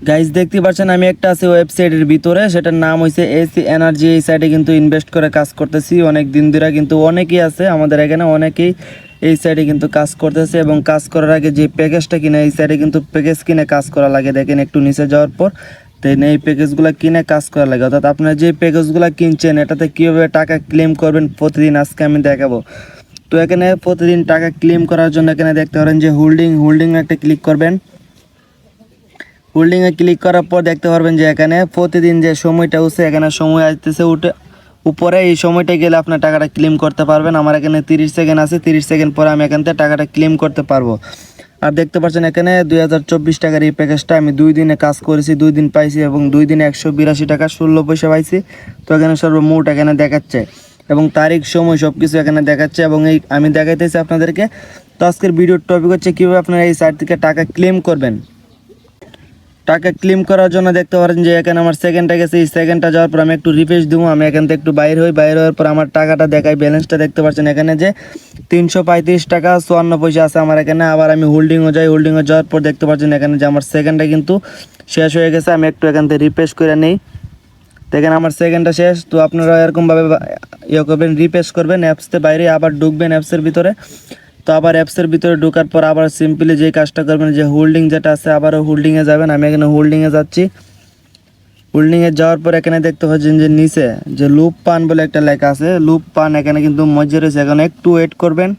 Guys দেখতে পাচ্ছেন আমি একটা আছে ওয়েবসাইটের ভিতরে, সেটার নাম হইছে এসি এনার্জি। এই সাইটে কিন্তু ইনভেস্ট করে কাজ করতেছি অনেক দিন ধরে, কিন্তু অনেকেই আছে আমাদের এখানে, অনেকেই এই সাইডে কিন্তু কাজ করতেছে। এবং কাজ করার আগে যে প্যাকেজটা কিনে, এই সাইডে কিন্তু প্যাকেজ কিনে কাজ করা লাগে। দেখেন একটু নিচে যাওয়ার পর দেন এই প্যাকেজগুলো কিনে কাজ করা লাগে। অর্থাৎ আপনারা যে প্যাকেজগুলো কিনছেন এটাতে কীভাবে টাকা ক্লেম করবেন প্রতিদিন আজকে আমি দেখাবো। তো এখানে প্রতিদিন টাকা ক্লেম করার জন্য এখানে দেখতে পারেন যে হোল্ডিং একটা ক্লিক করবেন। হোল্ডিংয়ে ক্লিক করার পর দেখতে পারবেন যে এখানে প্রতিদিন যে সময়টা উঠছে, এখানে সময় আসতেছে উঠে উপরে। এই সময়টা গেলে আপনার টাকাটা ক্লেম করতে পারবেন। আমার এখানে 30 সেকেন্ড আছে, 30 সেকেন্ড পরে আমি এখান থেকে টাকাটা ক্লেম করতে পারবো। আর দেখতে পাচ্ছেন এখানে 2024 টাকার এই প্যাকেজটা আমি 2 দিনে কাজ করেছি, 2 দিন পাইছি এবং 2 দিনে 182 টাকা 16 পয়সা পাইছি। তো এখানে সর্বমোট এখানে দেখাচ্ছে এবং তারিখ সময় সব কিছু এখানে দেখাচ্ছে এবং এই আমি দেখাইতেছি আপনাদেরকে। তো আজকের ভিডিওর টপিক হচ্ছে কীভাবে আপনারা এই সাইট থেকে টাকা ক্লেম করবেন। টাকা ক্লেম করার জন্য দেখতে পারেন যে এখানে আমার সেকেন্ডটা গেছে। এই সেকেন্ডটা যাওয়ার পর আমি একটু রিফ্রেশ দেবো। আমি এখান থেকে একটু বাইর হওয়ার পর আমার টাকাটা দেখাই, ব্যালেন্সটা দেখতে পাচ্ছেন এখানে যে 335 টাকা 54 পয়সা আছে আমার এখানে। আবার আমি হোল্ডিংও যাওয়ার পর দেখতে পাচ্ছেন এখানে যে আমার সেকেন্ডটা কিন্তু শেষ হয়ে গেছে। আমি একটু এখান থেকে রিফ্রেশ করে নেই, দেখেন আমার সেকেন্ডটা শেষ। তো আপনারা এরকমভাবে ইয়ে করবেন, রিফ্রেশ করবেন, অ্যাপসতে বাইরে আবার ঢুকবেন অ্যাপসের ভিতরে। তো আবার অ্যাপসের ভিতরে ঢোকার পর আবার সিম্পলি যে কাজটা করবেন, যে হোল্ডিং যেটা আছে আবারও হোল্ডিংয়ে যাবেন। আমি এখানে হোল্ডিংয়ে যাচ্ছি। হোল্ডিংয়ে যাওয়ার পর এখানে দেখতে পাচ্ছেন যে নিচে যে লুপ পান বলে একটা লেখা আছে, লুপ পান এখানে কিন্তু মধ্যে রয়েছে। এখানে একটু ওয়েট করবেন।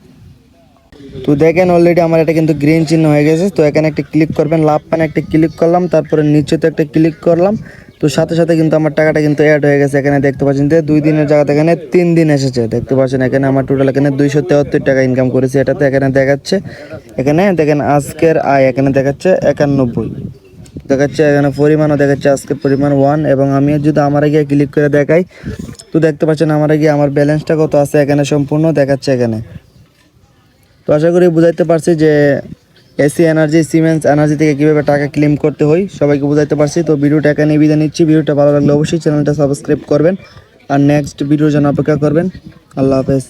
তো দেখেন অলরেডি আমার এটা কিন্তু গ্রিন চিহ্ন হয়ে গেছে। তো এখানে একটা ক্লিক করবেন, লাভ পান একটা ক্লিক করলাম, তারপরে নিচে তো একটা ক্লিক করলাম। তো সাথে সাথে কিন্তু আমার টাকাটা কিন্তু অ্যাড হয়ে গেছে। এখানে দেখতে পাচ্ছেন যে 2 দিনের জায়গাতে এখানে 3 দিন এসেছে। দেখতে পাচ্ছেন এখানে আমার টোটাল এখানে 273 টাকা ইনকাম করেছি এটাতে। এখানে দেখাচ্ছে, এখানে দেখেন আজকের আয় এখানে দেখাচ্ছে 91 দেখাচ্ছে। এখানে পরিমাণও দেখাচ্ছে, আজকের পরিমাণ 1। এবং আমি যদি আমার গিয়ে ক্লিক করে দেখাই, তো দেখতে পাচ্ছেন আমার গিয়ে আমার ব্যালেন্সটা কত আছে এখানে সম্পূর্ণ দেখাচ্ছে এখানে। তো আশা করি বুঝাইতে পারছি যে এসি এনার্জি সিমেন্স এনার্জি থেকে কীভাবে টাকা ক্লেম করতে হয়, সবাইকে বুঝাইতে পারছি। তো ভিডিওটা এখানে বিদায় নিচ্ছি। ভিডিওটা ভালো লাগলে অবশ্যই চ্যানেলটা সাবস্ক্রাইব করবেন আর নেক্সট ভিডিওর জন্য অপেক্ষা করবেন। আল্লাহ হাফেজ।